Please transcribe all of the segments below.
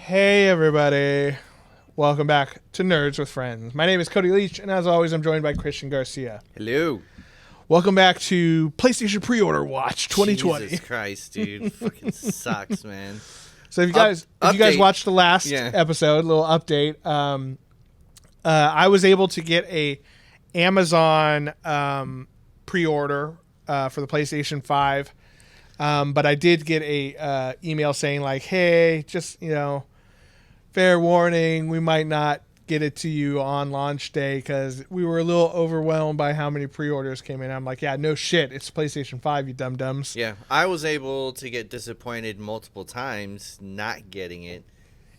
Hey everybody, welcome back to Nerds with Friends. My name is Cody Leach, and as always, I'm joined by Christian Garcia. Hello. Welcome back to PlayStation Pre-Order Watch 2020. Jesus Christ, dude. Fucking sucks, man. So if you guys watched the last episode, little update, I was able to get a Amazon pre-order for the PlayStation 5, but I did get a email saying like, hey, just, fair warning, we might not get it to you on launch day because we were a little overwhelmed by how many pre-orders came in. I'm like, yeah, no shit, it's PlayStation 5, you dum-dums. Yeah, I was able to get disappointed multiple times not getting it.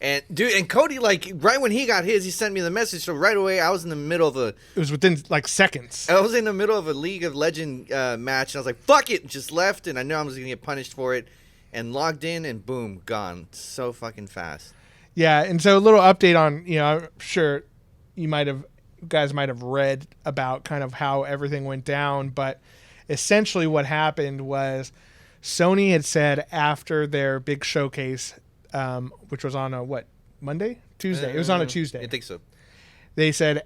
And, dude, and Cody, like, right when he got his, he sent me the message, so right away I was in the middle of It was within, like, seconds. I was in the middle of a League of Legends match, and I was like, fuck it, just left, and I knew I was going to get punished for it, and logged in, and boom, gone. So fucking fast. Yeah, and so a little update on, I'm sure you guys might have read about kind of how everything went down, but essentially what happened was Sony had said after their big showcase, which was on a, Monday? Tuesday. It was on a Tuesday. I think so. They said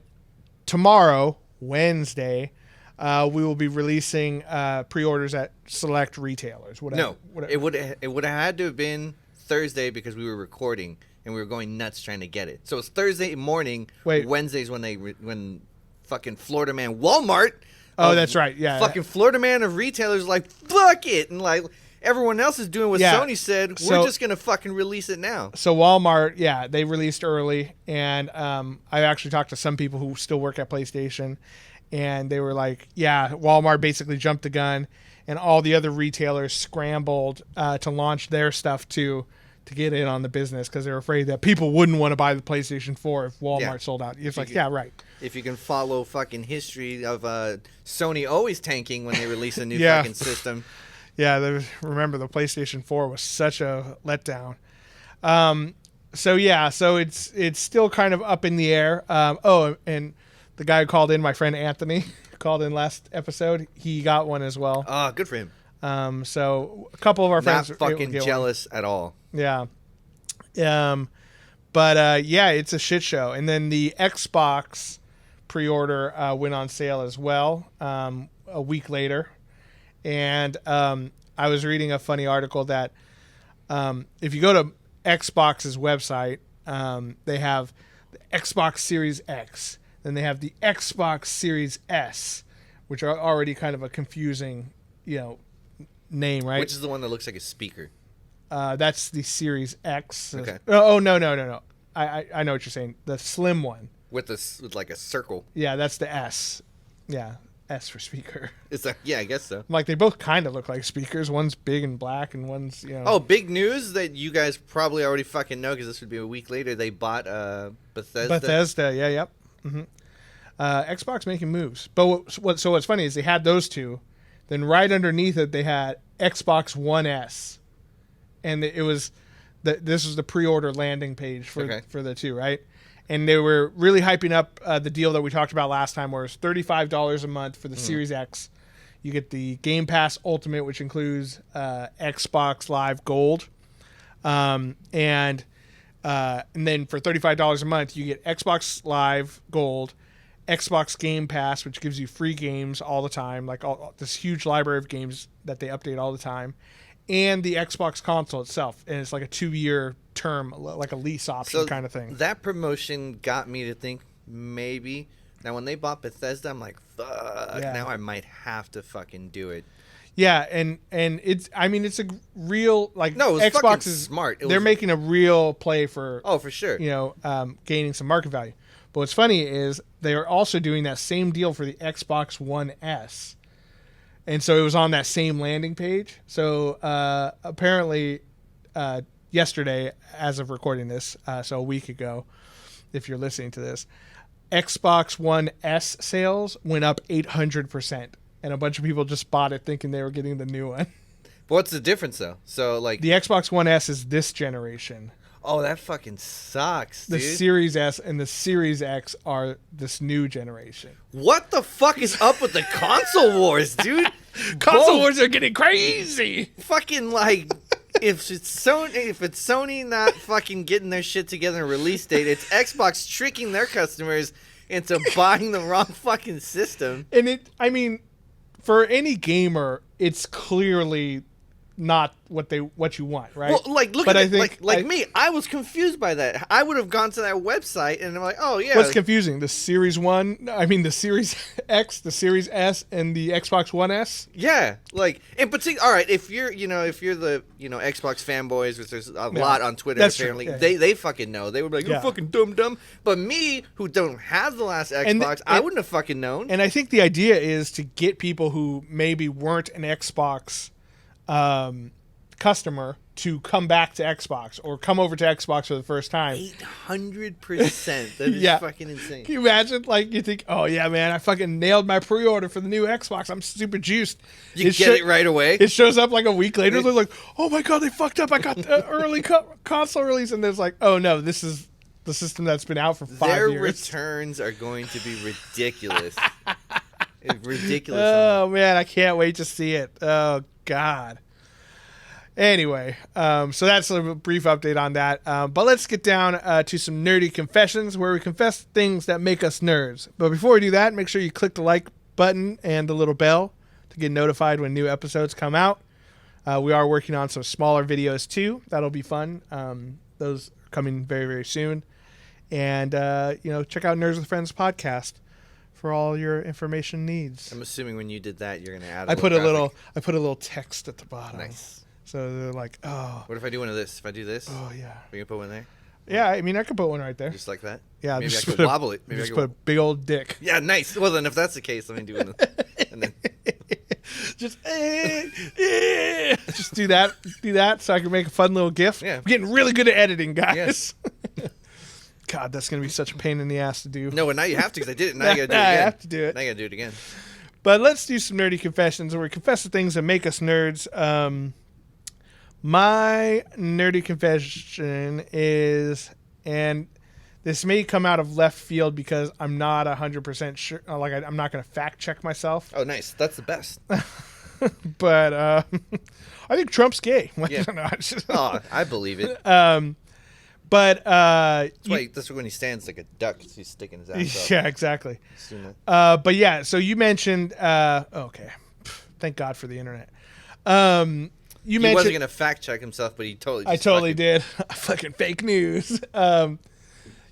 tomorrow, Wednesday, we will be releasing pre-orders at select retailers. Whatever. No, it would have had to have been Thursday because we were recording. And we were going nuts trying to get it. So it's Thursday morning. Wednesday's when fucking Florida man Walmart. Oh, that's right. Yeah. Fucking Florida man of retailers like, fuck it. And like everyone else is doing what Sony said. We're just going to fucking release it now. So Walmart, they released early. And I actually talked to some people who still work at PlayStation. And they were like, Walmart basically jumped the gun. And all the other retailers scrambled to launch their stuff too, to get in on the business because they're afraid that people wouldn't want to buy the PlayStation 4 if Walmart sold out. It's like, right. If you can follow fucking history of Sony always tanking when they release a new fucking system. Yeah, remember the PlayStation 4 was such a letdown. So it's still kind of up in the air. And the guy who called in, my friend Anthony, called in last episode. He got one as well. Oh, good for him. So a couple of our friends not fucking jealous at all. Yeah. It's a shit show. And then the Xbox pre-order went on sale as well a week later. And I was reading a funny article that if you go to Xbox's website, they have the Xbox Series X. Then they have the Xbox Series S, which are already kind of a confusing, name, right? Which is the one that looks like a speaker. That's the Series X. Okay. Oh, no. I know what you're saying. The slim one. With like a circle. Yeah, that's the S. Yeah, S for speaker. It's like, yeah, I guess so. Like, they both kind of look like speakers. One's big and black, and one's, Oh, big news that you guys probably already fucking know, because this would be a week later. They bought Bethesda. Yeah, yep. Mm-hmm. Xbox making moves. But what's funny is they had those two. Then right underneath it, they had Xbox One S. And it was this was the pre-order landing page for the two, right? And they were really hyping up the deal that we talked about last time, where it's $35 a month for the Series X. You get the Game Pass Ultimate, which includes Xbox Live Gold. And then for $35 a month, you get Xbox Live Gold, Xbox Game Pass, which gives you free games all the time, like this huge library of games that they update all the time, and the Xbox console itself. And it's like a 2-year term, like a lease option kind of thing. That promotion got me to think maybe. Now, when they bought Bethesda, I'm like, fuck, now I might have to fucking do it. Yeah, and it's a real, like, no, it was Xbox is smart. They're making a real play for, for sure, gaining some market value. But what's funny is they are also doing that same deal for the Xbox One S. And so it was on that same landing page. So apparently yesterday, as of recording this, so a week ago, if you're listening to this, Xbox One S sales went up 800%. And a bunch of people just bought it thinking they were getting the new one. But what's the difference, though? So, like, the Xbox One S is this generation. Oh, that fucking sucks, dude. The Series S and the Series X are this new generation. What the fuck is up with the console wars, dude? Console wars are getting crazy. Fucking, like, if it's Sony not fucking getting their shit together and release date, it's Xbox tricking their customers into buying the wrong fucking system. And for any gamer, it's clearly not what you want, right? Well, look at it. Me, I was confused by that. I would have gone to that website and I'm like, oh yeah. What's confusing? The Series the Series X, the Series S, and the Xbox One S. Yeah, in particular. All right, if you're the Xbox fanboys, which there's a lot on Twitter. That's apparently, true. They fucking know. They would be like, you're fucking dumb. But me, who don't have the last Xbox, I wouldn't have fucking known. And I think the idea is to get people who maybe weren't an Xbox customer to come back to Xbox or come over to Xbox for the first time. 800%. That is fucking insane. Can you imagine? You think, oh yeah, man, I fucking nailed my pre-order for the new Xbox. I'm super juiced. You get it right away. It shows up a week later. They're like, oh my god, they fucked up. I got the early console release, and there's oh no, this is the system that's been out for 5 years. Their returns are going to be ridiculous. It's ridiculous. Oh man, I can't wait to see it. Oh god. Anyway, so that's a brief update on that. But let's get down to some nerdy confessions where we confess things that make us nerds. But before we do that, make sure you click the like button and the little bell to get notified when new episodes come out. We are working on some smaller videos too. That'll be fun. Those are coming very, very soon. And, check out Nerds with Friends podcast for all your information needs. I'm assuming when you did that, you're going to add I put a little text at the bottom. Nice. So they're like, oh. What if I do one of this? If I do this? Oh, yeah. We can put one there? Yeah, I could put one right there. Just like that? Yeah. Maybe I could wobble it. Maybe I could put a big old dick. Yeah, nice. Well, then if that's the case, let me do one. And then... Just do that so I can make a fun little GIF. Yeah. I'm getting really good at editing, guys. Yeah. God, that's going to be such a pain in the ass to do. No, but now you have to because I did it. Now you got to do it again. I have to do it. Now you got to do it again. But let's do some nerdy confessions where we confess the things that make us nerds. My nerdy confession is, and this may come out of left field because I'm not 100% sure. I'm not going to fact check myself. Oh, nice. That's the best. But I think Trump's gay. Yeah. I believe it. But that's when he stands like a duck. He's sticking his ass up. Yeah, exactly. But yeah, so you mentioned. Okay, thank God for the internet. He wasn't gonna fact check himself, but he totally. I totally did. Fucking fake news.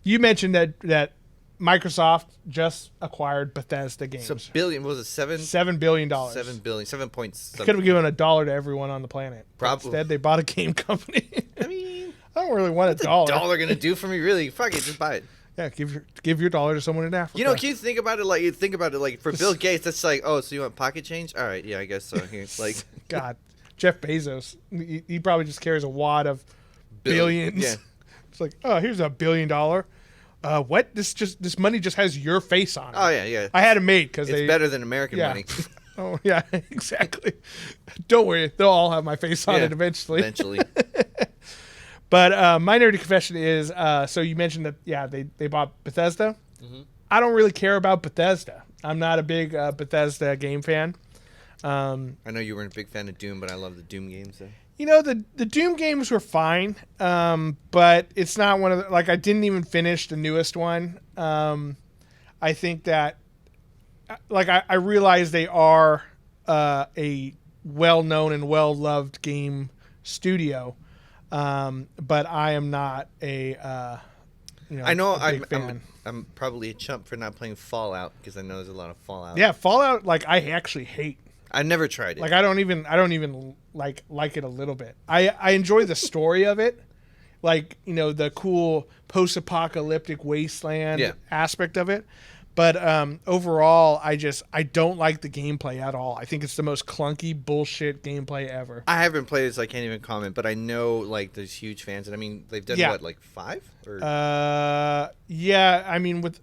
You mentioned that Microsoft just acquired Bethesda Games. So $7 billion. $7 billion. $7 billion. 7 points. Could have given $1 to everyone on the planet. Probably. Instead, they bought a game company. I mean, I don't really want what's $1. $1 gonna do for me? Really? Fuck it, just buy it. Yeah, give your $1 to someone in Africa. Can you think about it like for Bill Gates? That's like, oh, so you want pocket change? All right, yeah, I guess so. Here, like, God, Jeff Bezos, he probably just carries a wad of billions. Yeah. It's like, oh, here's $1 billion. What? This money just has your face on it. Oh yeah. I had it made because it's better than American money. Oh yeah, exactly. Don't worry, they'll all have my face on it eventually. Eventually. But my nerdy confession is, so you mentioned that they bought Bethesda. Mm-hmm. I don't really care about Bethesda. I'm not a big Bethesda game fan. I know you weren't a big fan of Doom, but I love the Doom games. The Doom games were fine, but it's not one of the, I didn't even finish the newest one. I think that I realize they are a well-known and well-loved game studio, but I am not a I know a big fan. I'm probably a chump for not playing Fallout because I know there's a lot of Fallout. Yeah, Fallout I actually hate. I never tried it. I don't even like it a little bit. I enjoy the story of it, the cool post-apocalyptic wasteland aspect of it. But overall, I don't like the gameplay at all. I think it's the most clunky bullshit gameplay ever. I haven't played it, so I can't even comment. But I know there's huge fans, and I mean they've done what 5? Or? Yeah. I mean with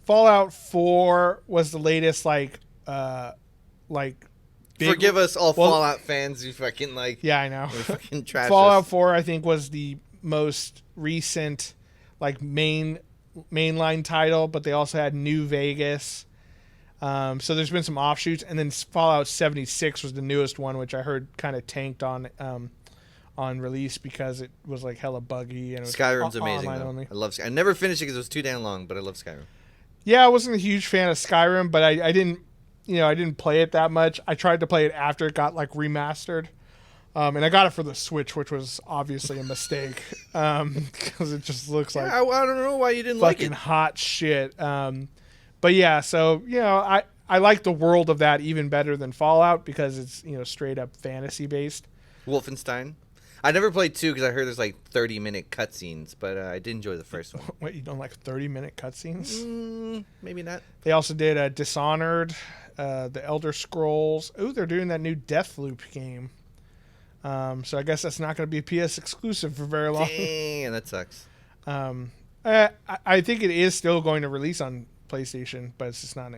Fallout 4 was the latest Forgive us all Fallout fans who fucking Yeah, I know. Fucking trash Fallout us. 4 I think was the most recent mainline title, but they also had New Vegas. So there's been some offshoots, and then Fallout 76 was the newest one, which I heard kind of tanked on on release because it was like hella buggy and it was Skyrim's amazing though. Only. I love Skyrim. I never finished it because it was too damn long, but I love Skyrim. Yeah, I wasn't a huge fan of Skyrim, but I didn't, I didn't play it that much. I tried to play it after it got like remastered. And I got it for the Switch, which was obviously a mistake because it just looks like I don't know why you didn't like it. Fucking hot shit. But yeah, so I like the world of that even better than Fallout because it's straight up fantasy based. Wolfenstein. I never played 2 because I heard there's like 30-minute cutscenes, but I did enjoy the first one. What, you don't like 30-minute cutscenes? Maybe not. They also did Dishonored, the Elder Scrolls. Ooh, they're doing that new Deathloop game. So I guess that's not going to be a PS exclusive for very long. Dang, that sucks. I think it is still going to release on PlayStation, but it's just not.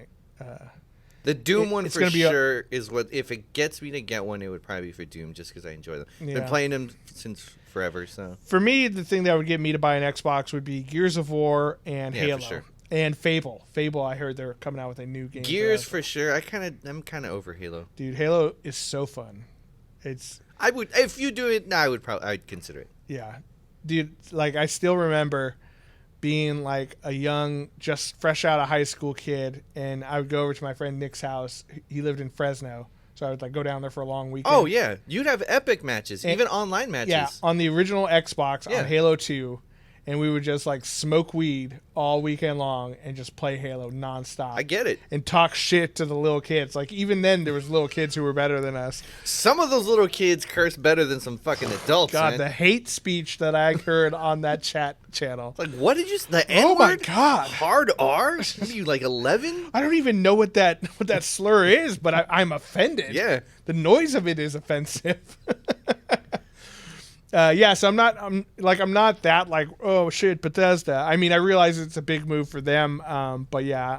The Doom one for sure is what. If it gets me to get one, it would probably be for Doom, just because I enjoy them. Yeah. Been playing them since forever. So for me, the thing that would get me to buy an Xbox would be Gears of War and Halo. For sure. And Fable. I heard they're coming out with a new game. Gears for sure. I'm kind of over Halo. Dude, Halo is so fun. I would, if you do it, I'd consider it. Yeah, dude. Like I still remember being like a young, just fresh out of high school kid, and I would go over to my friend Nick's house. He lived in Fresno, so I would like go down there for a long weekend. Oh yeah, you'd have epic matches, even online matches. Yeah, on the original Xbox on Halo 2. And we would just like smoke weed all weekend long and just play Halo nonstop. I get it. And talk shit to the little kids. Like even then there was little kids who were better than us. Some of those little kids curse better than some fucking adults. God, man. The hate speech that I heard on that chat channel. Like what did you the N-word? Oh my God. Hard R? What are you like 11? I don't even know what that slur is, but I'm offended. Yeah. The noise of it is offensive. So I'm not that like, oh shit, Bethesda. I mean, I realize it's a big move for them, but yeah,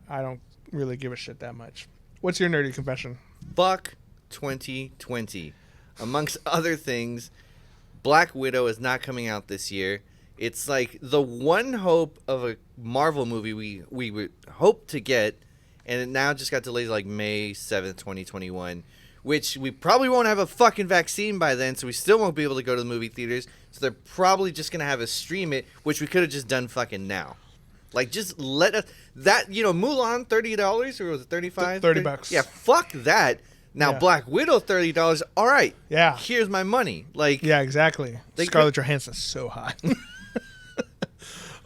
I don't really give a shit that much. What's your nerdy confession? Fuck 2020. Amongst other things, Black Widow is not coming out this year. It's like the one hope of a Marvel movie we would hope to get, and it now just got delayed like May 7th, 2021. Which we probably won't have a fucking vaccine by then, so we still won't be able to go to the movie theaters. So they're probably just going to have us stream it, which we could have just done fucking now. Like, just let us... That, Mulan, $30, or was it $35? $30. Yeah, fuck that. Now, Black Widow, $30. All right. Yeah. Here's my money. Like... Yeah, exactly. Scarlett Johansson's so hot.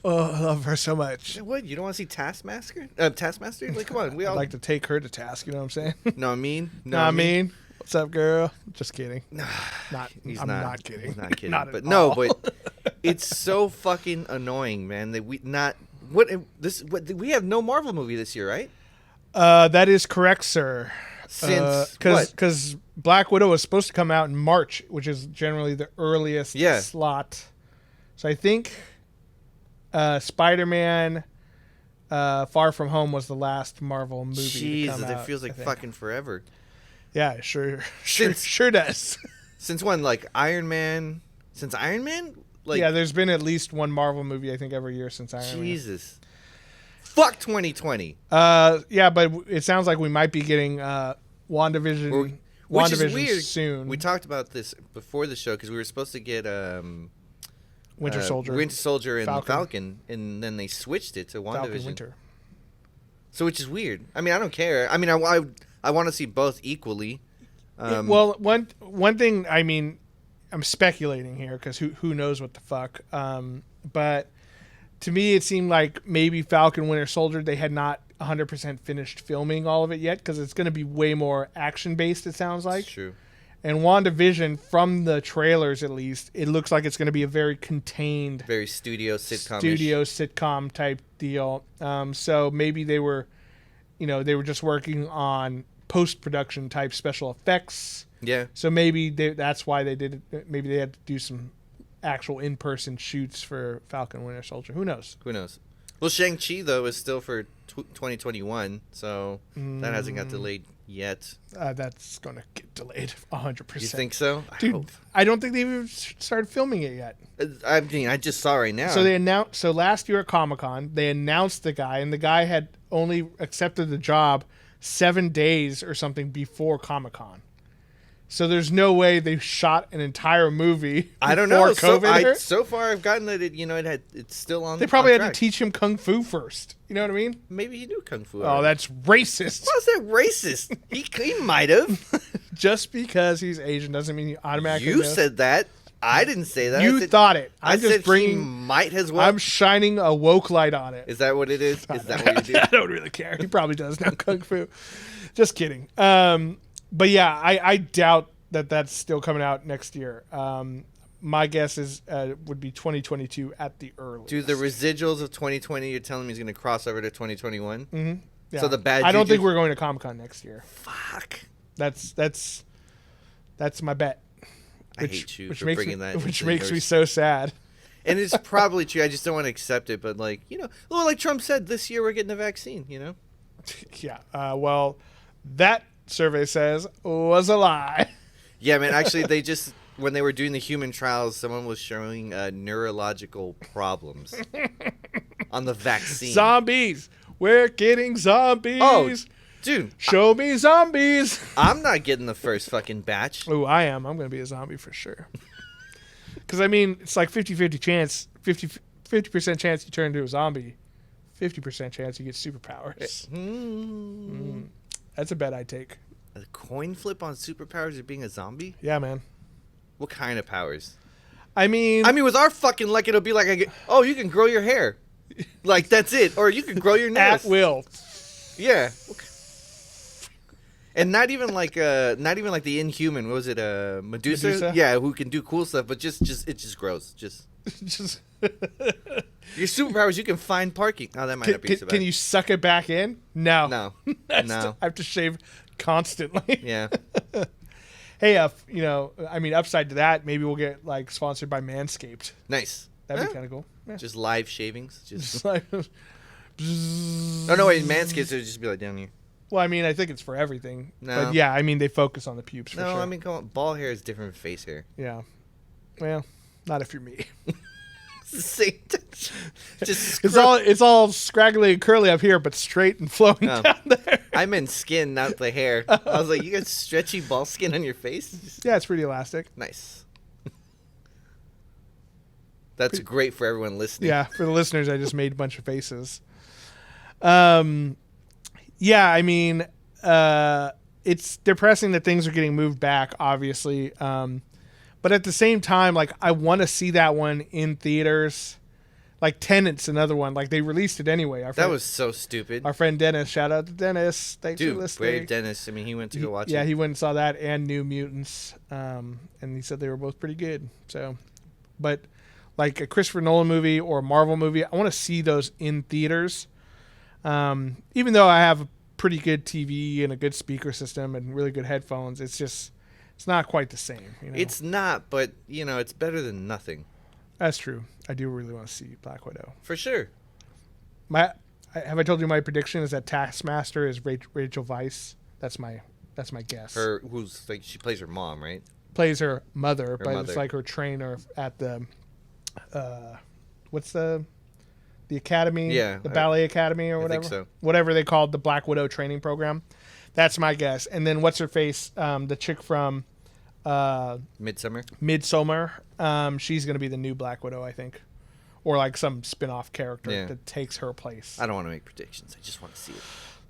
Oh, I love her so much. What? You don't want to see Taskmaster? Taskmaster? Like, come on. I'd like to take her to task, you know what I'm saying? No, I mean? What's up, girl? Just kidding. I'm not kidding. He's not kidding. Not but at all. But it's so fucking annoying, man. That we have no Marvel movie this year, right? That is correct, sir. Because Black Widow was supposed to come out in March, which is generally the earliest slot. So I think Spider-Man Far From Home was the last Marvel movie Jesus, to come out, it feels like fucking forever. Yeah, sure does. Since when? Like Iron Man? Since Iron Man? Like, yeah, there's been at least one Marvel movie, I think, every year since Iron Man. Jesus. Fuck 2020. Yeah, but it sounds like we might be getting WandaVision, which is weird. Soon. We talked about this before the show because we were supposed to get Winter Soldier and Falcon, and then they switched it to WandaVision. Falcon Winter. So, which is weird. I mean, I don't care. I mean, I want to see both equally. Well, one thing, I mean, I'm speculating here because who knows what the fuck. But to me, it seemed like maybe Falcon Winter Soldier, they had not 100% finished filming all of it yet because it's going to be way more action-based, it sounds like. That's true. And WandaVision, from the trailers at least, it looks like it's going to be a very contained... Very studio sitcom type deal. So maybe they were just working on post-production type special effects. Yeah. So maybe that's why they did it. Maybe they had to do some actual in-person shoots for Falcon Winter Soldier. Who knows? Well, Shang-Chi, though, is still for 2021, so that hasn't got delayed yet. That's going to get delayed 100%. You think so? Dude, I don't think they've even started filming it yet. I mean, I just saw right now. So last year at Comic-Con, they announced the guy, and the guy had only accepted the job 7 days or something before Comic-Con. So there's no way they shot an entire movie. I don't know. before COVID. So far, I've gotten that it's still on. They probably on had track. to teach him kung fu first. You know what I mean? Maybe he knew kung fu. Oh, that's racist. How's that racist? he might have. Just because he's Asian doesn't mean he automatically. You knows. said that. I didn't say that. You thought it. I I'm just said bringing. he might as well. I'm shining a woke light on it. Is that what it is? Is that what you do? I don't really care. He probably does now. Kung fu. Just kidding. But yeah, I doubt that that's still coming out next year. My guess is would be 2022 at the earliest. Do the residuals of 2020? You're telling me he's going to cross over to 2021? Mm-hmm. Yeah. So the bad. I don't juju- think we're going to Comic-Con next year. Fuck. That's my bet. I hate you which for makes bringing me, that. Which into makes me yours. so sad. And it's probably true. I just don't want to accept it. But like well, like Trump said, this year we're getting a vaccine. Yeah. Well, that survey says was a lie. Yeah, man. Actually, when they were doing the human trials, someone was showing neurological problems on the vaccine. Zombies. We're getting zombies. Oh, dude. Show me zombies. I'm not getting the first fucking batch. Oh, I am. I'm going to be a zombie for sure. Because, I mean, it's like 50-50 chance, 50% chance you turn into a zombie, 50% chance you get superpowers. That's a bet I take. A coin flip on superpowers of being a zombie? Yeah, man. What kind of powers? I mean, with our fucking luck, it'll be like, you can grow your hair. Like, that's it. Or you can grow your nails. at will. Yeah. And not even like the Inhuman. What was it? Medusa? Yeah, who can do cool stuff, but just it just grows. Just your superpowers, you can find parking. Oh, that might not be so bad. Can you suck it back in? No. No. I have to shave constantly. Yeah. Hey, upside to that, maybe we'll get like sponsored by Manscaped. Nice. That'd be kind of cool. Yeah. Just live shavings. Just like, Oh no, wait, Manscaped would just be like down here. well, I mean, I think it's for everything. No. But yeah, I mean, they focus on the pubes for No, sure. I mean, come on. Ball hair is different from face hair. Yeah. Well, not if you're me. It's the same. Just It's all scraggly and curly up here, but straight and flowing down there. I meant skin, not the hair. I was like, you got stretchy ball skin on your face? Yeah, it's pretty elastic. Nice. That's great for everyone listening. Yeah, for the listeners, I just made a bunch of faces. Yeah, I mean, it's depressing that things are getting moved back, obviously. But at the same time, like, I want to see that one in theaters. Like, Tenet's another one. Like, they released it anyway. That was so stupid. Our friend Dennis, shout out to Dennis. Thanks for listening. Brave Dennis. I mean, he went to go watch it. Yeah, he went and saw that and New Mutants. And he said they were both pretty good. So, but like a Christopher Nolan movie or a Marvel movie, I want to see those in theaters. Even though I have a pretty good TV and a good speaker system and really good headphones, it's not quite the same. It's not, but, it's better than nothing. That's true. I do really want to see Black Widow. For sure. Have I told you my prediction is that Taskmaster is Rachel Weisz? That's my guess. Who's like, she plays her mom, right? Plays her mother, but mother. it's like her trainer at the what's the academy? Yeah, the ballet academy or whatever. think so. Whatever they called the Black Widow training program. That's my guess. And then what's her face? The chick from Midsummer. She's going to be the new Black Widow, I think, or like some spin-off character Yeah. that takes her place. I don't want to make predictions. I just want to see it.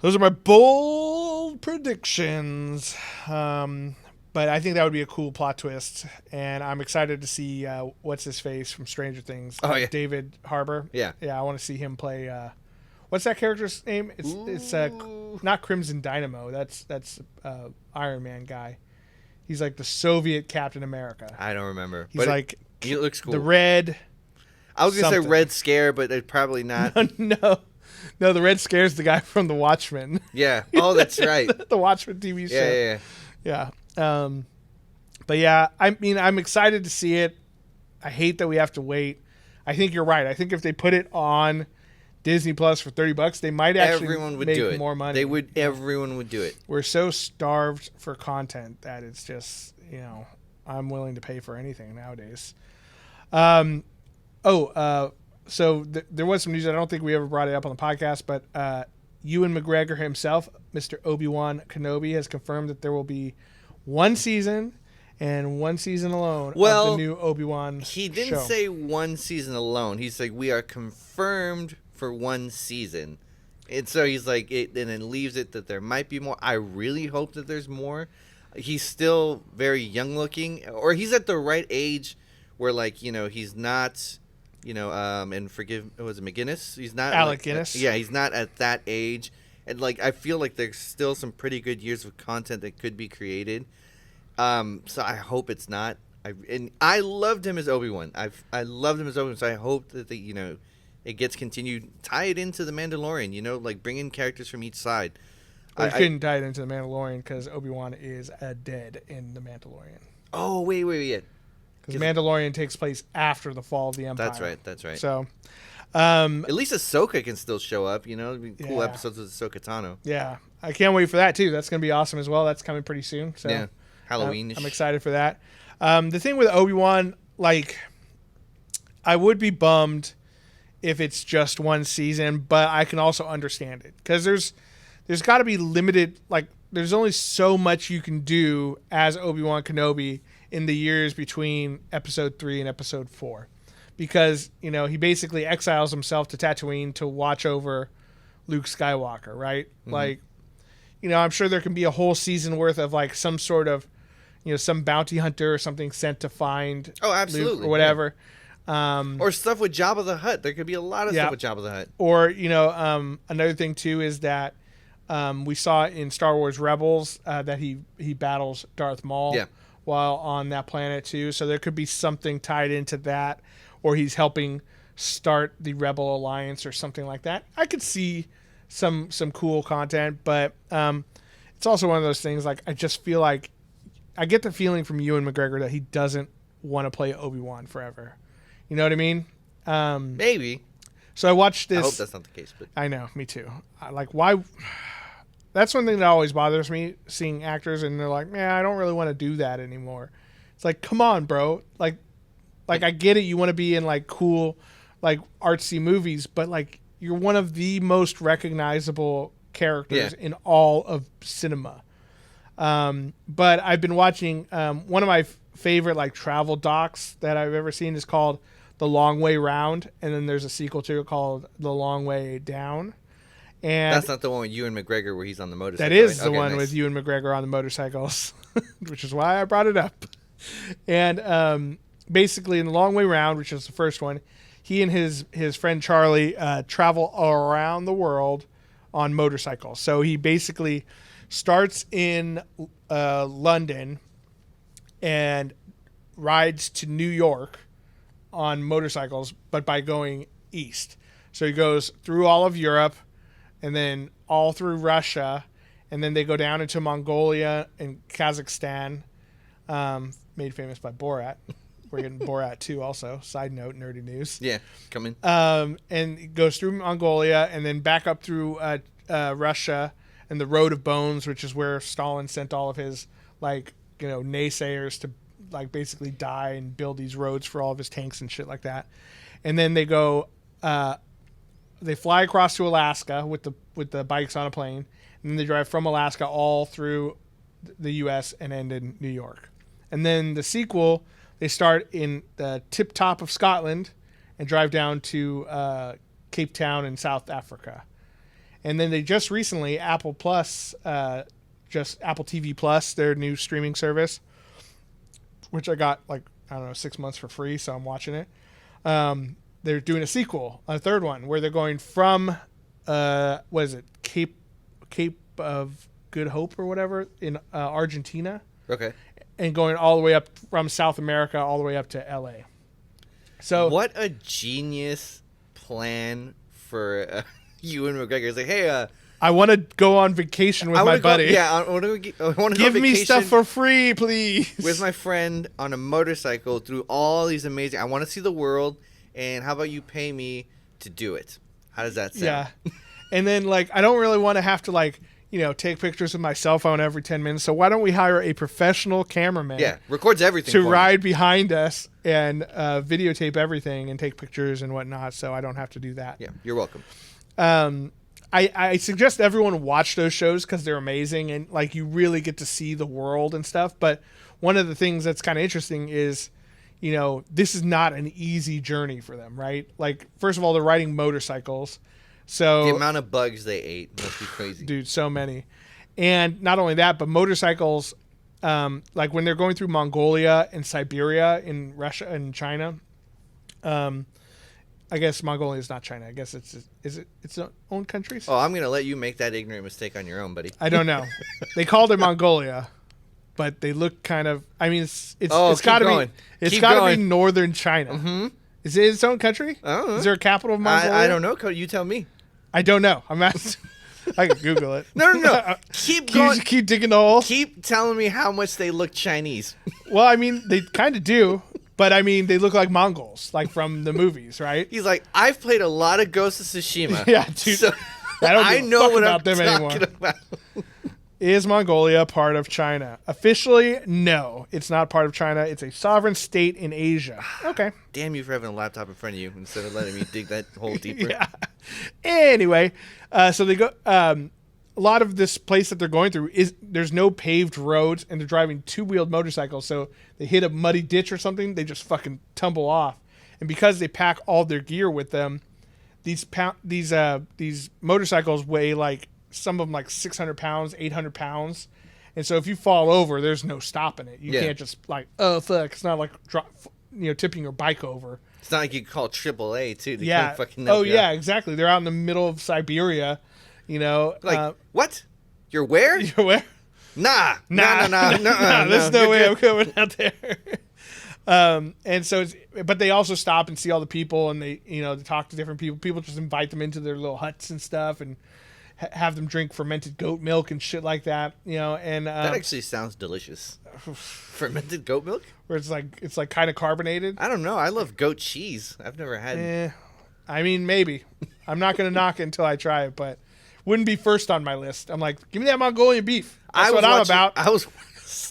Those are my bold predictions. But I think that would be a cool plot twist, and I'm excited to see what's his face from Stranger Things. Oh, yeah. David Harbour. Yeah. I want to see him play. What's that character's name? It's not Crimson Dynamo. That's Iron Man guy. He's like the Soviet Captain America. I don't remember. He's like he looks cool. The Red. I was gonna say something. Red Scare, but it's probably not. No, the Red Scare's the guy from The Watchmen. Yeah. Oh, that's right. The Watchmen TV show. Yeah. But yeah, I mean, I'm excited to see it. I hate that we have to wait. I think you're right. I think if they put it on Disney Plus for $30, they might actually Everyone would make do it. more money. Everyone would do it. We're so starved for content that it's just, I'm willing to pay for anything nowadays. So there was some news. I don't think we ever brought it up on the podcast, but Ewan Mcgregor himself, Mr. Obi-Wan Kenobi, has confirmed that there will be one season and one season alone of Well, the new Obi-Wan he didn't show. say one season alone. He's like, we are confirmed for one season. And so he's like, and then leaves it that there might be more. I really hope that there's more. He's still very young looking, or he's at the right age where, like, you know, he's not, you know, and forgive, was it McGinnis? He's not Alec like, Guinness. yeah, he's not at that age. And, like, I feel like there's still some pretty good years of content that could be created. So I hope it's not. And I loved him as Obi-Wan. I loved him as Obi-Wan, so I hope that you know, it gets continued. Tie it into the Mandalorian, you know, like bring in characters from each side. But you couldn't tie it into the Mandalorian because Obi-Wan is dead in the Mandalorian. Oh, wait, yeah. Because Mandalorian takes place after the fall of the Empire. That's right. So, at least Ahsoka can still show up, you know. Cool episodes with Ahsoka Tano. Yeah, I can't wait for that too. That's going to be awesome as well. That's coming pretty soon. So yeah, Halloween. I'm excited for that. The thing with Obi-Wan, like, I would be bummed if it's just one season, but I can also understand it because there's got to be limited, like, there's only so much you can do as Obi-Wan Kenobi in the years between episode 3 and episode 4, because, you know, he basically exiles himself to Tatooine to watch over Luke Skywalker, right? Mm-hmm. Like, you know, I'm sure there can be a whole season worth of, like, some sort of, you know, some bounty hunter or something sent to find Luke or whatever. Yeah. Or stuff with Jabba the Hutt. There could be a lot of stuff with Jabba the Hutt. Or, you know, another thing too is that we saw in Star Wars Rebels that he battles Darth Maul while on that planet too. So there could be something tied into that, or he's helping start the Rebel Alliance or something like that. I could see some cool content, but it's also one of those things, like, I just feel like I get the feeling from Ewan Mcgregor that he doesn't want to play Obi-Wan forever. You know what I mean? Maybe. So I watched this. I hope that's not the case, but I know, me too. Like, why? That's one thing that always bothers me, seeing actors and they're like, "Man, I don't really want to do that anymore." It's like, come on, bro. Like I get it. You want to be in, like, cool, like, artsy movies, but, like, you're one of the most recognizable characters in all of cinema. But I've been watching one of my favorite, like, travel docs that I've ever seen is called The Long Way Round, and then there's a sequel to it called The Long Way Down. And that's not the one with Ewan McGregor where he's on the motorcycle. That is right? the one with Ewan McGregor on the motorcycles, which is why I brought it up. And basically, in The Long Way Round, which is the first one, he and his friend Charlie travel around the world on motorcycles. So he basically starts in London and rides to New York on motorcycles, but by going east. So he goes through all of Europe and then all through Russia, and then they go down into Mongolia and Kazakhstan, made famous by Borat. We're getting Borat 2 also. Side note, nerdy news. Yeah, come in. And it goes through Mongolia and then back up through Russia and the Road of Bones, which is where Stalin sent all of his, like, you know, naysayers to, like, basically die and build these roads for all of his tanks and shit like that. And then they go, they fly across to Alaska with the bikes on a plane, and then they drive from Alaska all through the U.S. and end in New York. And then the sequel, they start in the tip top of Scotland and drive down to Cape Town in South Africa. And then they just recently, Apple TV Plus, their new streaming service, which I got, like, I don't know, 6 months for free, so I'm watching it. They're doing a sequel, a third one, where they're going from, what is it, Cape of Good Hope or whatever in Argentina. Okay. And going all the way up from South America all the way up to LA. So what a genius plan for Ewan McGregor. It's like, hey, I want to go on vacation with my buddy. I want to go Give me stuff for free, please. With my friend on a motorcycle through all these amazing. I want to see the world, and how about you pay me to do it? How does that sound? Yeah. And then, like, I don't really want to have to, like, you know, take pictures with my cell phone every 10 minutes. So why don't we hire a professional cameraman? Yeah, records everything to ride behind us and videotape everything and take pictures and whatnot. So I don't have to do that. Yeah, you're welcome. I suggest everyone watch those shows because they're amazing and, like, you really get to see the world and stuff. But one of the things that's kind of interesting is, you know, this is not an easy journey for them, right? Like, first of all, they're riding motorcycles. So the amount of bugs they ate must be crazy. Dude, so many. And not only that, but motorcycles, like when they're going through Mongolia and Siberia in Russia and China, I guess Mongolia is not China. I guess is it its own countries? Oh, I'm going to let you make that ignorant mistake on your own, buddy. I don't know. They called it Mongolia, but they look kind of, I mean, it's got to be northern China. Mm-hmm. Is it its own country? I don't know. Is there a capital of Mongolia? I don't know, Cody. You tell me. I don't know. I'm asking. I can Google it. No. Keep going. Keep digging the hole. Keep telling me how much they look Chinese. Well, I mean, they kind of do, but I mean, they look like Mongols, like from the movies, right? He's like, I've played a lot of Ghost of Tsushima. Yeah, dude. So I know what I'm talking about. Is Mongolia part of China? Officially, no. It's not part of China. It's a sovereign state in Asia. Okay. Damn you for having a laptop in front of you instead of letting me dig that hole deeper. Yeah. Anyway, so they go. A lot of this place that they're going through there's no paved roads, and they're driving two-wheeled motorcycles. So they hit a muddy ditch or something, they just fucking tumble off. And because they pack all their gear with them, these motorcycles weigh like, some of them like 600 pounds, 800 pounds. And so if you fall over, there's no stopping it. You can't just like, oh, fuck. It's not like tipping your bike over. It's not like you call AAA, too. They Yeah. can't fucking help you out. Exactly. They're out in the middle of Siberia, you know. Like, what? You're where? You're where? Nah. There's no way I'm coming out there. And so but they also stop and see all the people, and they, you know, they talk to different people. People just invite them into their little huts and stuff, and have them drink fermented goat milk and shit like that, you know. And that actually sounds delicious. Fermented goat milk, where it's like kind of carbonated. I don't know. I love goat cheese. I've never had. I mean, maybe. I'm not gonna knock it until I try it, but wouldn't be first on my list. I'm like, give me that Mongolian beef. That's what I'm about.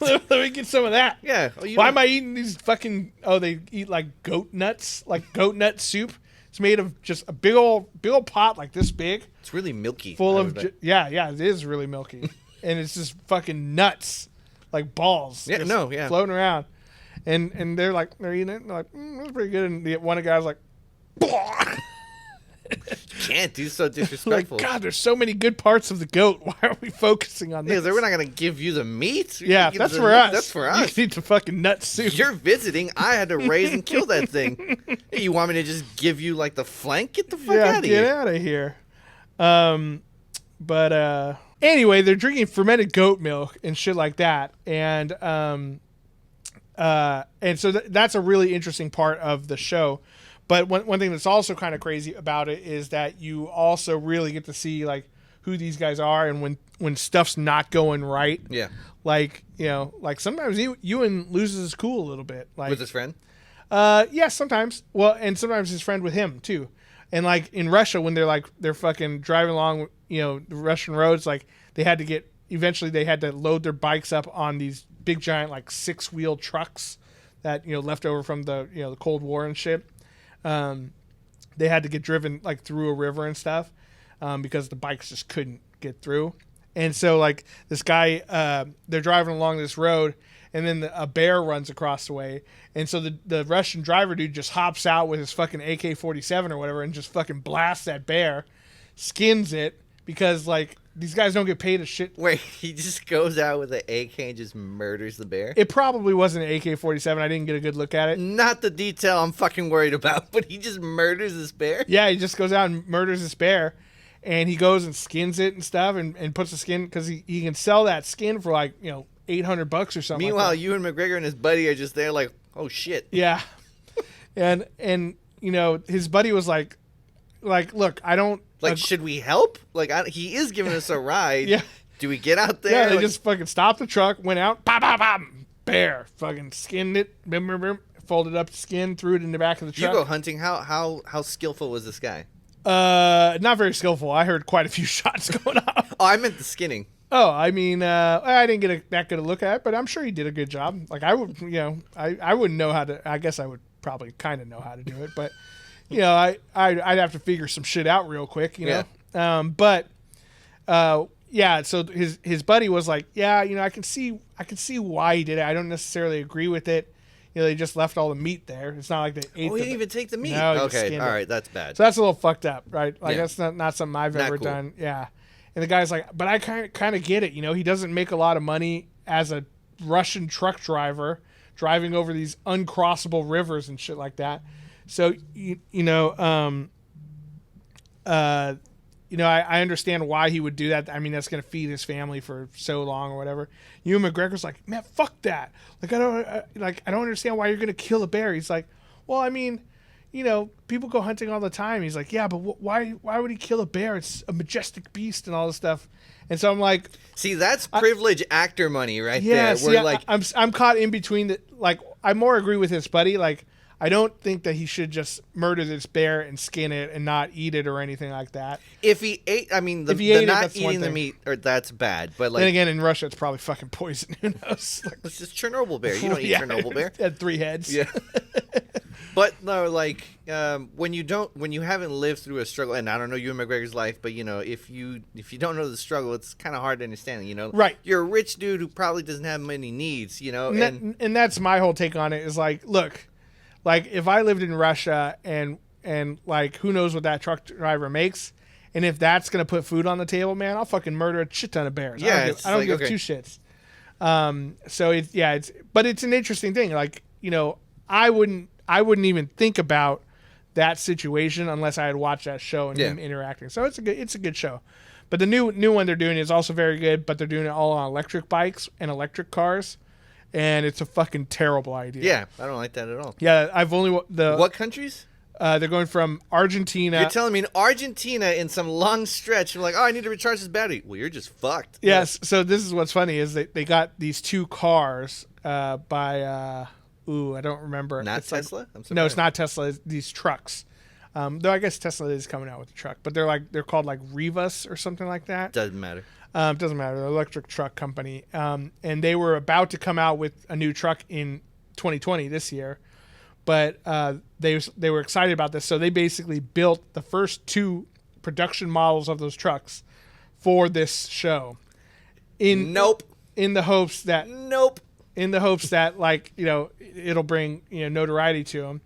Let me get some of that. Yeah. Why am I eating these fucking? Oh, they eat like goat nuts, like goat nut soup. It's made of just a big old pot like this big. It's really milky. Full of yeah, it is really milky, and it's just fucking nuts, like balls. Yeah, floating around, and they're eating it. And they're like, that's pretty good. And the one guy's like, you can't do so disrespectful. Like, God, there's so many good parts of the goat. Why are we focusing on this? Yeah, we're not gonna give you the meat. Yeah, that's for us. That's for us. You need the fucking nut soup. You're visiting. I had to raise and kill that thing. Hey, you want me to just give you like the flank? Get the fuck out of here. Get out of here. But anyway, they're drinking fermented goat milk and shit like that, and so that's a really interesting part of the show. But one thing that's also kind of crazy about it is that you also really get to see like who these guys are, and when stuff's not going right. Yeah. Like, you know, like sometimes Ewan loses his cool a little bit. Like with his friend? Yeah, sometimes. Well, and sometimes his friend with him too. And like in Russia, when they're fucking driving along, you know, the Russian roads, like eventually they had to load their bikes up on these big giant like 6-wheel trucks that, you know, left over from the, you know, the Cold War and shit. They had to get driven like through a river and stuff, because the bikes just couldn't get through. And so like this guy, they're driving along this road, and then a bear runs across the way. And so the Russian driver dude just hops out with his fucking AK-47 or whatever and just fucking blasts that bear, skins it, because like these guys don't get paid a shit. Wait, he just goes out with an AK and just murders the bear? It probably wasn't an AK-47. I didn't get a good look at it. Not the detail I'm fucking worried about, but he just murders this bear? Yeah, he just goes out and murders this bear, and he goes and skins it and stuff, and puts the skin, because he can sell that skin for like, you know, $800 or something. Meanwhile, like Ewan Mcgregor and his buddy are just there like, oh shit. Yeah. and you know, his buddy was like, look, I don't... Like, should we help? Like, he is giving us a ride. Yeah. Do we get out there? Yeah, they just fucking stopped the truck, went out, pop, pop, pop, bear, fucking skinned it, folded up the skin, threw it in the back of the truck. You go hunting. How skillful was this guy? Not very skillful. I heard quite a few shots going off. Oh, I meant the skinning. Oh, I mean, I didn't get that good a look at it, but I'm sure he did a good job. Like, I would, you know, I wouldn't know how to. I guess I would probably kind of know how to do it, but you know, I'd have to figure some shit out real quick, you know. But yeah, so his buddy was like, yeah, I can see why he did it. I don't necessarily agree with it. They just left all the meat there. It's not like they ate. Oh, he didn't even take the meat. No, he okay, skinned all it. right, that's bad. So that's a little fucked up, right? Like Yeah. that's not something I've Not ever cool. done. Yeah, and the guy's like, but I kind of get it. He doesn't make a lot of money as a Russian truck driver driving over these uncrossable rivers and shit like that. So I understand why he would do that. I mean, that's going to feed his family for so long or whatever. Ewan McGregor's like, man, fuck that. Like, I don't understand why you're going to kill a bear. He's like, well, I mean, people go hunting all the time. He's like, yeah, but why would he kill a bear? It's a majestic beast and all this stuff. And so I'm like, see, that's privilege actor money right yeah, there. see, I'm caught in between the, like, I more agree with his buddy. Like, I don't think that he should just murder this bear and skin it and not eat it or anything like that. If he ate, I mean, If he ate it, not that's one eating the thing. meat, or that's bad. But like, Then again, in Russia, it's probably fucking poison. Who knows? Like, it's just Chernobyl bear. You don't eat Chernobyl bear. It had 3 heads. Yeah. But no, like when you haven't lived through a struggle, and I don't know Ewan McGregor's life, but if you don't know the struggle, it's kind of hard to understand. Right. You're a rich dude who probably doesn't have many needs. And that's my whole take on it. Is like, look, like if I lived in Russia and like who knows what that truck driver makes, and if that's gonna put food on the table, man, I'll fucking murder a shit ton of bears. Yeah, I don't give 2 shits. So it's an interesting thing. Like I wouldn't even think about that situation unless I had watched that show and him interacting. So it's a good show. But the new one they're doing is also very good, but they're doing it all on electric bikes and electric cars, and it's a fucking terrible idea. Yeah, I don't like that at all. Yeah, I've only What countries? They're going from Argentina. You're telling me in Argentina in some long stretch, you're like, oh, I need to recharge this battery. Well, you're just fucked. Yes. So this is what's funny is they got these 2 cars by I don't remember. Not it's Tesla? Like, no, it's not Tesla. It's these trucks. Though I guess Tesla is coming out with a truck, but they're called like Rivas or something like that. Doesn't matter. Doesn't matter. They're an electric truck company. And they were about to come out with a new truck in 2020 this year, but they were excited about this. So they basically built the first 2 production models of those trucks for this show. Nope. In the hopes that Nope. like it'll bring notoriety to them,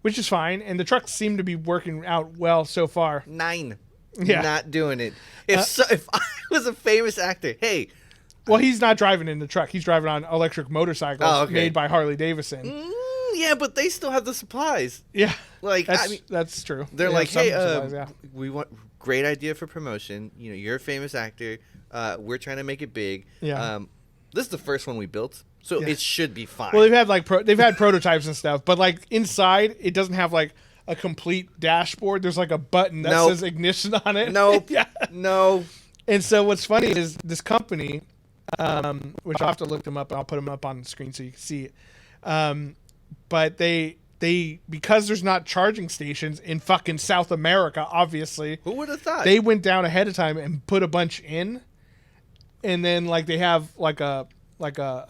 which is fine, and the trucks seem to be working out well so far. 9. Yeah. Not doing it. If I was a famous actor, hey. Well, he's not driving in the truck. He's driving on electric motorcycles okay. made by Harley Davidson. Yeah, but they still have the supplies. Yeah, Like that's true. They're They like, have some hey, supplies, yeah. we want great idea for promotion. You're a famous actor. We're trying to make it big. Yeah. This is the first one we built, so it should be fine. Well, they've had prototypes and stuff, but like inside, it doesn't have like a complete dashboard. There's like a button that says ignition on it. Nope. Yeah. No. And so what's funny is this company, which I'll have to look them up and I'll put them up on the screen so you can see it. But they because there's not charging stations in fucking South America, obviously. Who would have thought? They went down ahead of time and put a bunch in, and then like they have like a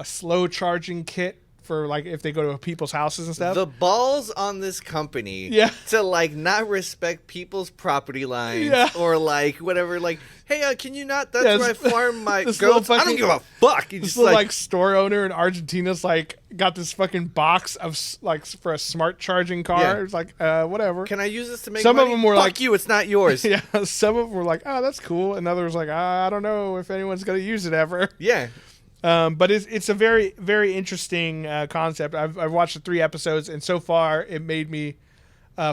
slow charging kit for like if they go to people's houses and stuff. The balls on this company to like not respect people's property lines or like whatever. Like, hey, can you not? That's where I farm my goats. I don't give a fuck. This little like store owner in Argentina's like got this fucking box of like for a smart charging car. Yeah. It's like whatever. Can I use this to make some money? of them were fuck like, you, it's not yours. Yeah, some of them were like, oh, that's cool, and others like, I don't know if anyone's gonna use it ever. Yeah. But it's a very, very interesting concept. I've watched the 3 episodes, and so far it made me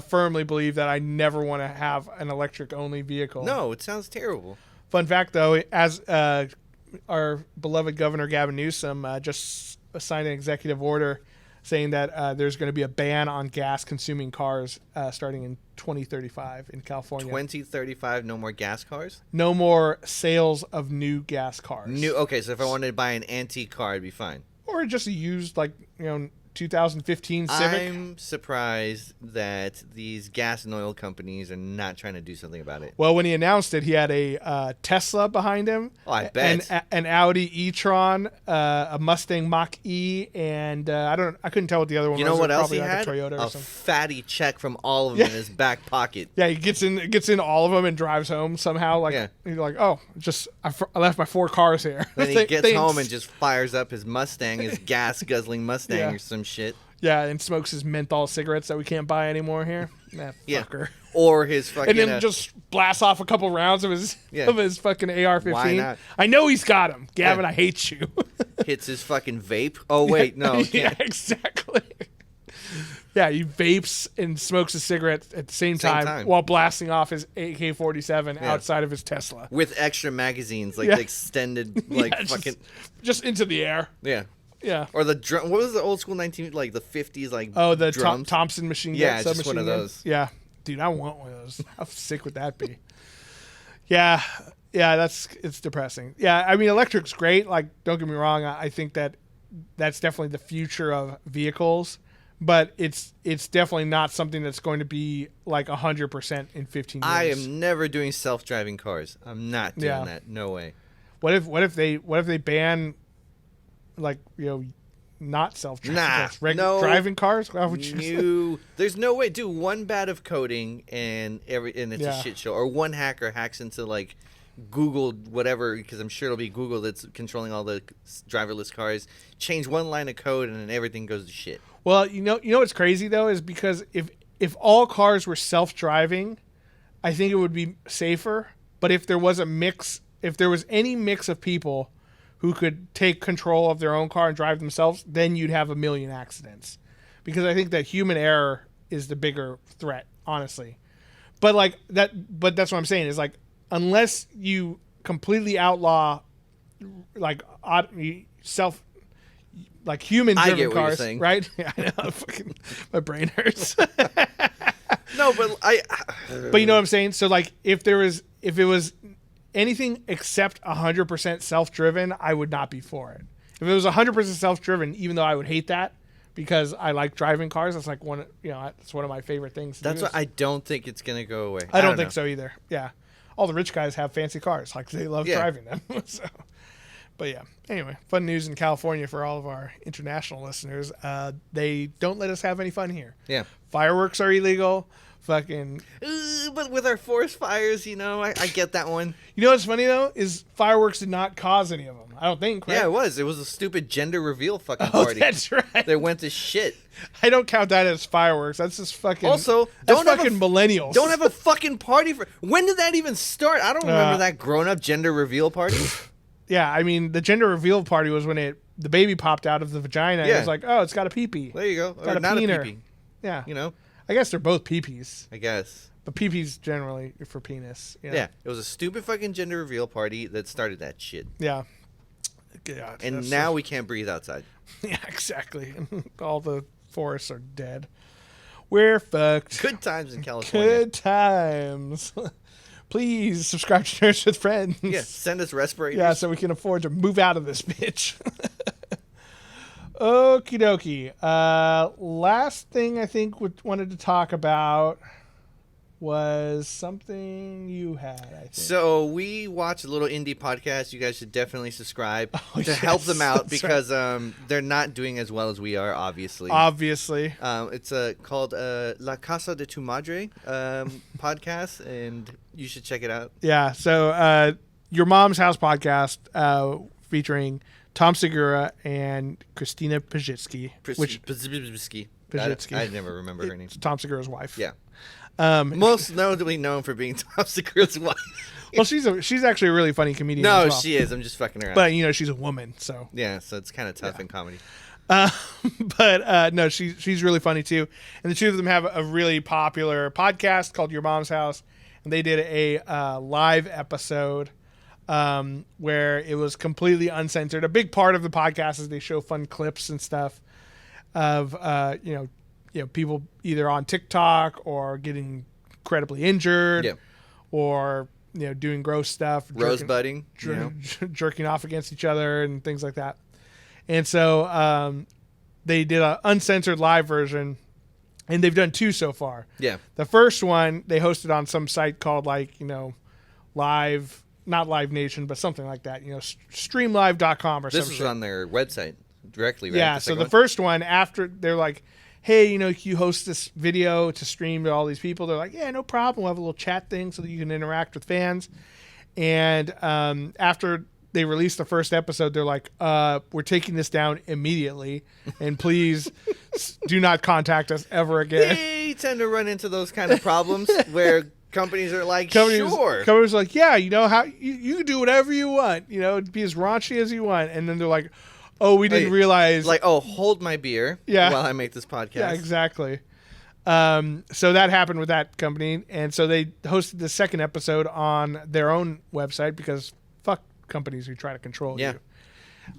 firmly believe that I never want to have an electric-only vehicle. No, it sounds terrible. Fun fact, though, as our beloved Governor Gavin Newsom just signed an executive order saying that there's going to be a ban on gas-consuming cars starting in 2035 in California. 2035, no more gas cars? No more sales of new gas cars. Okay, so if I wanted to buy an antique car, it'd be fine. Or just a used, like, 2015 Civic. I'm surprised that these gas and oil companies are not trying to do something about it. Well, when he announced it, he had a Tesla behind him. Oh, I bet. An Audi e-tron, a Mustang Mach-E, and I couldn't tell what the other one was. You know what else he Probably like had? a Toyota or A something. fatty check from all of them in his back pocket. Yeah, he gets in all of them and drives home somehow. Like Yeah. he's like, oh, I left my 4 cars here. Then he gets Thanks. home and just fires up his Mustang, his gas-guzzling Mustang Yeah. or some shit. Yeah, and smokes his menthol cigarettes that we can't buy anymore here. That Yeah. fucker. Or his fucking... And then just blasts off a couple rounds of his fucking AR-15. Why not? I know he's got him. Gavin, Yeah. I hate you. hits his fucking vape. Oh, wait, no. Yeah, exactly. Yeah, he vapes and smokes a cigarette at the same time while blasting off his AK-47 outside of his Tesla. With extra magazines, like the extended, like fucking... Just into the air. Yeah. Yeah. Or the drum. What was the old school 19, like the 50s, like the drums? Thompson machine gun. Yeah, just submachine one of gun. those. Yeah. Dude, I want one of those. How sick would that be? Yeah. Yeah, it's depressing. Yeah, I mean, electric's great. Like, don't get me wrong. I think that's definitely the future of vehicles. But it's definitely not something that's going to be like 100% in 15 years. I am never doing self-driving cars. I'm not doing that. No way. What if they ban, like, not self-driving cars? No. Driving cars? How would you say? There's no way. Do one bad of coding and it's a shit show. Or one hacker hacks into like Google whatever, because I'm sure it'll be Google that's controlling all the driverless cars. Change one line of code and then everything goes to shit. Well, you know what's crazy though is because if all cars were self-driving, I think it would be safer. But if there was any mix of people who could take control of their own car and drive themselves, then you'd have a million accidents. Because I think that human error is the bigger threat, honestly. But that's what I'm saying is like, unless you completely outlaw like human driven cars, right? Yeah, I know. Fucking, my brain hurts. No, but But you know what I'm saying? So like if it was anything except 100% self-driven, I would not be for it. If it was 100% self-driven, even though I would hate that because I like driving cars, that's like it's one of my favorite things. That's why I don't think it's gonna go away. I don't think so either. Yeah, all the rich guys have fancy cars, like they love driving them. So, but yeah. Anyway, fun news in California for all of our international listeners. They don't let us have any fun here. Yeah, fireworks are illegal. Fucking. But with our forest fires, I get that one. You know what's funny though is fireworks did not cause any of them. I don't think. Right? Yeah, it was. It was a stupid gender reveal fucking party. That's right. They went to shit. I don't count that as fireworks. That's just fucking. Also, that's fucking millennials. Don't have a fucking party for. When did that even start? I don't remember that grown-up gender reveal party. Yeah, I mean the gender reveal party was when the baby popped out of the vagina. Yeah. And it was like, oh, it's got a pee-pee. There you go. Got or a not peener. a pee-pee. Yeah. I guess they're both pee-pees. I guess. But pee-pees generally for penis. Yeah. It was a stupid fucking gender reveal party that started that shit. Yeah. God, and now we can't breathe outside. Yeah, exactly. All the forests are dead. We're fucked. Good times in California. Good times. Please subscribe to Nerds with Friends. Yeah, send us respirators. Yeah, so we can afford to move out of this bitch. Okie dokie. Last thing I think we wanted to talk about was something you had, I think. So we watch a little indie podcast. You guys should definitely subscribe to help them out because they're not doing as well as we are, obviously. It's called La Casa de Tu Madre podcast, and you should check it out. Yeah, so Your Mom's House podcast featuring Tom Segura and Christina Pajitsky. I never remember her name. It's Tom Segura's wife. Yeah. Most notably known for being Tom Segura's wife. Well, she's actually a really funny comedian. No, as well. she is. I'm just fucking around. But she's a woman, so yeah. So it's kind of tough in comedy. But no, she's really funny too. And the two of them have a really popular podcast called Your Mom's House, and they did a live episode where it was completely uncensored. A big part of the podcast is they show fun clips and stuff of people either on TikTok or getting incredibly injured, or doing gross stuff, rosebudding, jerking off against each other and things like that. And so they did an uncensored live version, and they've done 2 so far. Yeah. The first one they hosted on some site called Live, not Live Nation, but something like that. Streamlive.com or something. This was on their website directly, right? Yeah. So the first one, after they're like, hey, you host this video to stream to all these people. They're like, yeah, no problem. We'll have a little chat thing so that you can interact with fans. And after they released the first episode, they're like, we're taking this down immediately, and please do not contact us ever again. They tend to run into those kind of problems where companies are like, sure. Companies are like, yeah, how you can do whatever you want, be as raunchy as you want. And then they're like, oh, we didn't realize. Like, oh, hold my beer while I make this podcast. Yeah, exactly. So that happened with that company, and so they hosted the second episode on their own website because fuck companies who try to control you.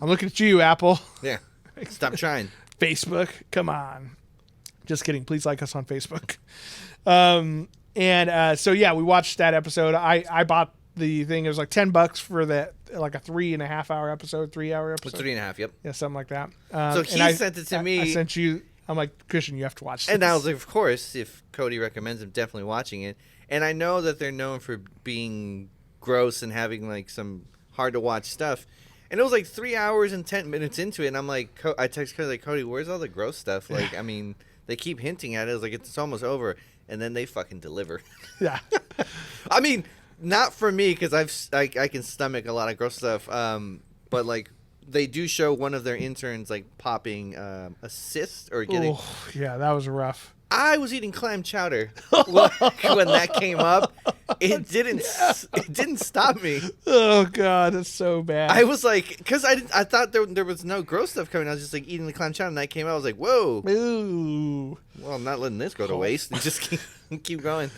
I'm looking at you, Apple. Yeah. Stop trying. Facebook, come on. Just kidding. Please like us on Facebook. So we watched that episode. I bought the thing. It was like $10 for a 3.5 hour episode, 3 hour episode. 3.5, yep. Yeah, something like that. So he sent it to me. I sent you. I'm like, Christian, you have to watch this. And I was like, of course, if Cody recommends, I'm definitely watching it. And I know that they're known for being gross and having like some hard to watch stuff. And it was like 3 hours and 10 minutes into it, and I'm like, I text Cody like, Cody, where's all the gross stuff? Like, I mean, they keep hinting at it. I was like, it's almost over, and then they fucking deliver. Yeah. I mean, not for me because I can stomach a lot of gross stuff. But like, they do show one of their interns like popping a cyst or getting. Oh, yeah, that was rough. I was eating clam chowder when that came up. It didn't stop me. Oh God, that's so bad. I was like, because I thought there was no gross stuff coming. I was just like eating the clam chowder, and that came out. I was like, whoa. Ooh. Well, I'm not letting this go to waste. And just keep going.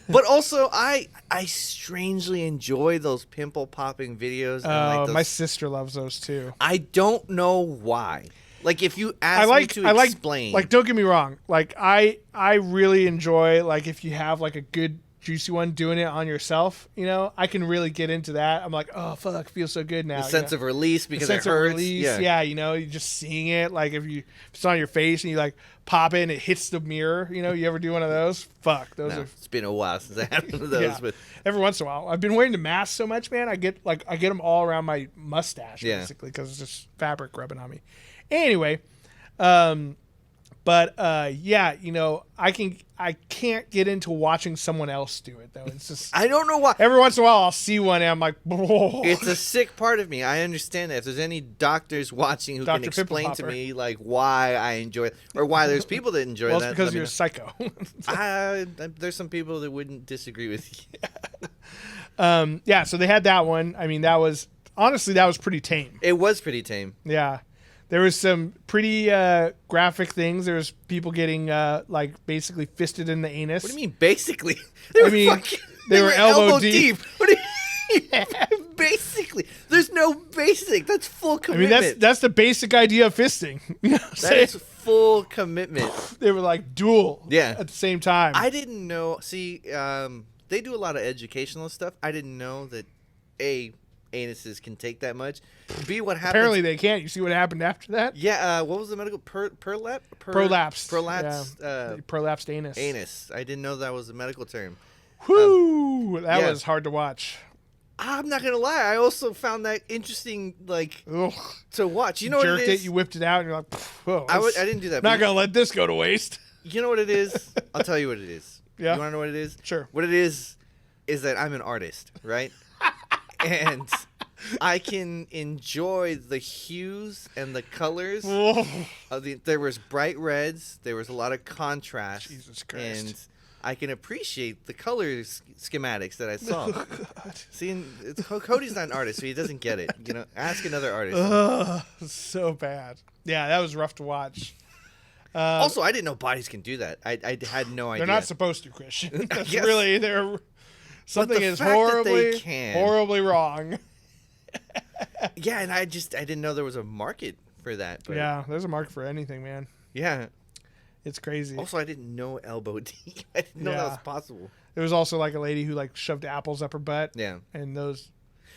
But also, I strangely enjoy those pimple popping videos. And my sister loves those too. I don't know why. Like, if you ask me to explain. Like, don't get me wrong. Like, I really enjoy, like, if you have, like, a good, juicy one doing it on yourself, I can really get into that. I'm like, oh, fuck, feels so good now. The sense of release because it hurts. Yeah, you're just seeing it. Like, if it's on your face and you, like, pop it and it hits the mirror, you ever do one of those? Fuck. Those are... It's been a while since I had one of those. Yeah. But every once in a while. I've been wearing the mask so much, man. I get them all around my mustache, basically, because it's just fabric rubbing on me. Anyway, I can't get into watching someone else do it though. It's just I don't know why. Every once in a while I'll see one and I'm like, whoa. It's a sick part of me. I understand that. If there's any doctors watching who can explain to me like why I enjoy it or why there's people that enjoy well, that. It's because you're a psycho. There's some people that wouldn't disagree with you. So they had that one. I mean, that was pretty tame. It was pretty tame. Yeah. There was some pretty graphic things. There was people getting basically fisted in the anus. What do you mean basically? They were elbow deep. What do you mean? Basically, there's no basic. That's full commitment. I mean, that's the basic idea of fisting. That is full commitment. They were like dual. Yeah. At the same time. I didn't know. See, they do a lot of educational stuff. I didn't know that anuses can take that much. B, what happens? Apparently they can't. You see what happened after that? Yeah. What was the medical prolapse? Prolapsed. Prolapsed anus. Anus. I didn't know that was a medical term. Whoo! That was hard to watch. I'm not gonna lie. I also found that interesting, to watch. You know what it is? You whipped it out, and you're like, whoa. I didn't do that. Not gonna let this go to waste. You know what it is? I'll tell you what it is. Yeah. You want to know what it is? Sure. What it is that I'm an artist, right? And I can enjoy the hues and the colors. There was bright reds. There was a lot of contrast. Jesus Christ. And I can appreciate the color schematics that I saw. Oh, God. See, Cody's not an artist, so he doesn't get it. Ask another artist. So bad. Yeah, that was rough to watch. Also, I didn't know bodies can do that. I had no idea. They're not supposed to, Christian. That's Yes. really, something is horribly wrong. Yeah, and I didn't know there was a market for that. But yeah, there's a market for anything, man. Yeah. It's crazy. Also, I didn't know elbow deep. I didn't know that was possible. There was also like a lady who like shoved apples up her butt. Yeah. And those.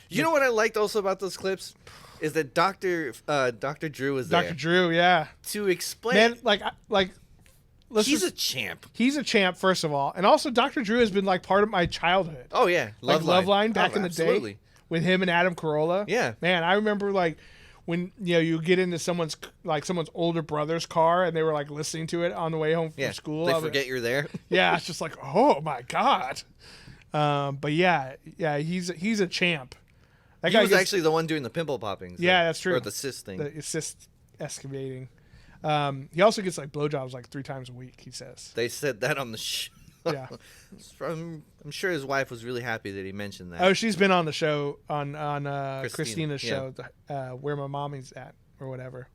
You know what I liked also about those clips is that Dr. Drew was there Dr. Drew, yeah. to explain. Man, He's a champ. He's a champ, first of all, and also Dr. Drew has been like part of my childhood. Oh yeah, Loveline back in the absolutely. day with him and Adam Carolla. Yeah, man, I remember like when you get into someone's older brother's car and they were like listening to it on the way home from school. They forget you're there. Yeah, it's just like, oh my god. But yeah, he's a champ. That guy was actually the one doing the pimple popping. So, yeah, that's true. Or the cyst thing. The cyst excavating. He also gets like blowjobs like 3 times a week, he says. They said that on the show. Yeah. I'm sure his wife was really happy that he mentioned that. Oh, she's been on the show on Christina's yeah. show, Where My Mommy's At or whatever.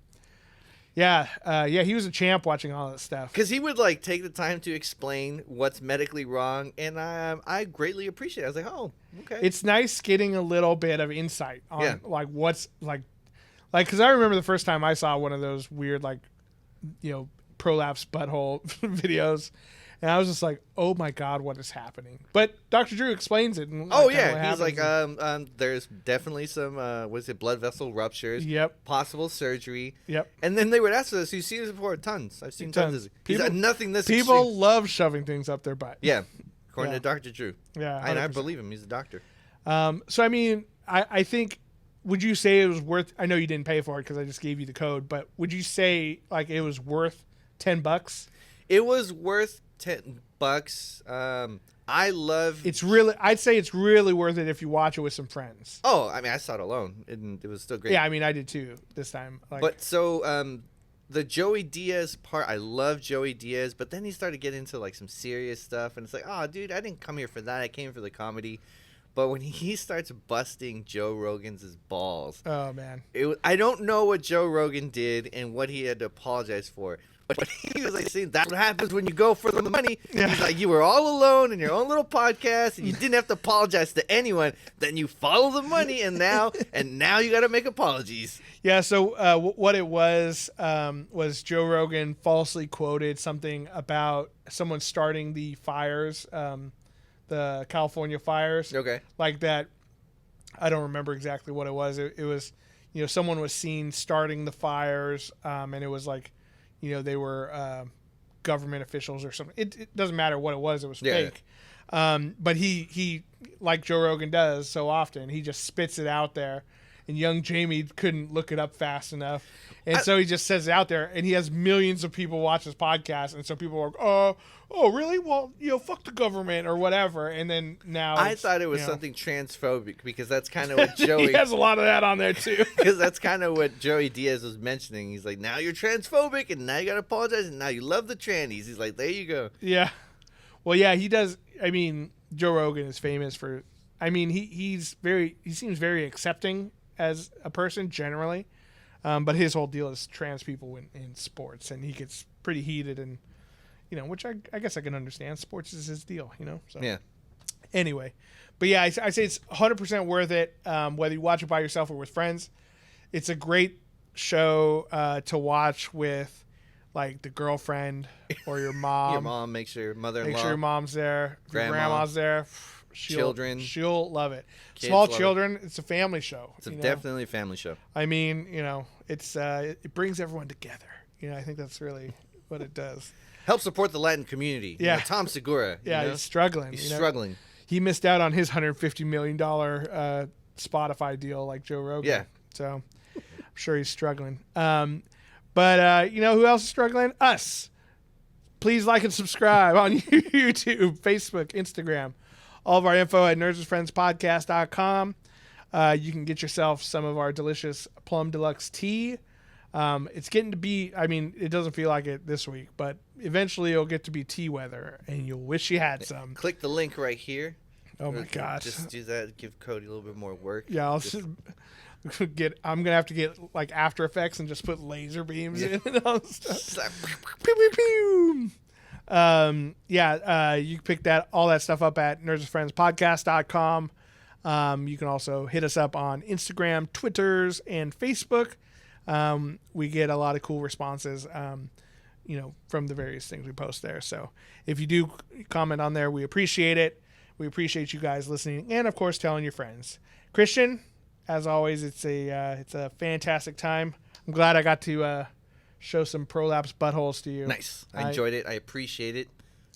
Yeah, he was a champ watching all that stuff. Because he would like take the time to explain what's medically wrong, and I greatly appreciate it. I was like, oh, okay. It's nice getting a little bit of insight on like what's like because I remember the first time I saw one of those weird like prolapse butthole videos, and I was just like, oh my god, what is happening? But Dr. Drew explains it. And, he's like, there's definitely some blood vessel ruptures. Yep. Possible surgery. Yep. And then they would ask us, you've seen this before? Tons. I've seen tons. He's had nothing this people extreme. Love shoving things up their butt. Yeah, according to Dr. Drew. Yeah, and I believe him. He's a doctor. So I mean, I think. Would you say it was worth? I know you didn't pay for it because I just gave you the code, but would you say like it was worth $10? It was worth $10. I love. It's really. I'd say it's really worth it if you watch it with some friends. Oh, I mean, I saw it alone, and it was still great. Yeah, I mean, I did too this time. But so the Joey Diaz part, I love Joey Diaz, but then he started getting into like some serious stuff, and it's like, oh, dude, I didn't come here for that. I came for the comedy. But when he starts busting Joe Rogan's balls, oh man, I don't know what Joe Rogan did and what he had to apologize for. But he was like saying that's what happens when you go for the money. Yeah. He's like, you were all alone in your own little podcast, and you didn't have to apologize to anyone. Then you follow the money, and now you got to make apologies. Yeah. So what it was Joe Rogan falsely quoted something about someone starting the fires. The California fires. Okay. Like that. I don't remember exactly what it was. It was, someone was seen starting the fires, and it was like, they were government officials or something. It doesn't matter what it was. It was fake. But he, like Joe Rogan does so often, he just spits it out there. And young Jamie couldn't look it up fast enough. And so he just says it out there. And he has millions of people watch his podcast. And so people are like, oh, really? Well, fuck the government or whatever. And then now I thought it was something transphobic because that's kind of what Joey... he has a lot of that on there, too. Because that's kind of what Joey Diaz was mentioning. He's like, now you're transphobic and now you got to apologize and now you love the trannies. He's like, there you go. Yeah. Well, yeah, he does. I mean, Joe Rogan is famous for... I mean, he seems very accepting as a person generally, but his whole deal is trans people in sports, and he gets pretty heated, and which I guess I can understand. Sports is his deal, So yeah. Anyway, but yeah, I say it's 100% worth it. Whether you watch it by yourself or with friends, it's a great show to watch with like the girlfriend or your mom. Your mom, make sure your mother-in-law, make sure your mom's there, grandma's there. She'll love it. Kids Small love children, it's a family show. It's definitely a family show. I mean, it's it brings everyone together. I think that's really what it does. Help support the Latin community. Yeah. Tom Segura. He's struggling. He's struggling. He missed out on his $150 million Spotify deal like Joe Rogan. Yeah. So I'm sure he's struggling. But who else is struggling? Us. Please like and subscribe on YouTube, Facebook, Instagram. All of our info at nerdswithfriendspodcast.com. You can get yourself some of our delicious Plum Deluxe tea. It's getting to be, it doesn't feel like it this week, but eventually it'll get to be tea weather, and you'll wish you had some. Click the link right here. Oh, my gosh. Just do that. Give Cody a little bit more work. Yeah, I'm going to have to get, like, After Effects and just put laser beams in and all this stuff. Pew, pew, pew. You can pick all that stuff up at nerdswithfriendspodcast.com. You can also hit us up on Instagram, Twitters, and Facebook. We get a lot of cool responses, from the various things we post there. So if you do comment on there, we appreciate it. We appreciate you guys listening, and of course, telling your friends. Christian, as always, it's a fantastic time. I'm glad I got to show some prolapse buttholes to you. Nice. I enjoyed it. I appreciate it.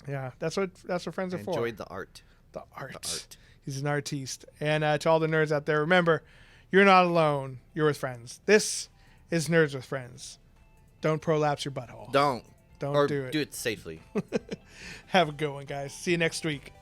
Yeah, that's what friends are I for. enjoyed the art. The art. He's an artiste. And to all the nerds out there, remember, you're not alone. You're with friends. This is Nerds with Friends. Don't prolapse your butthole. Don't do it. Do it safely. Have a good one, guys. See you next week.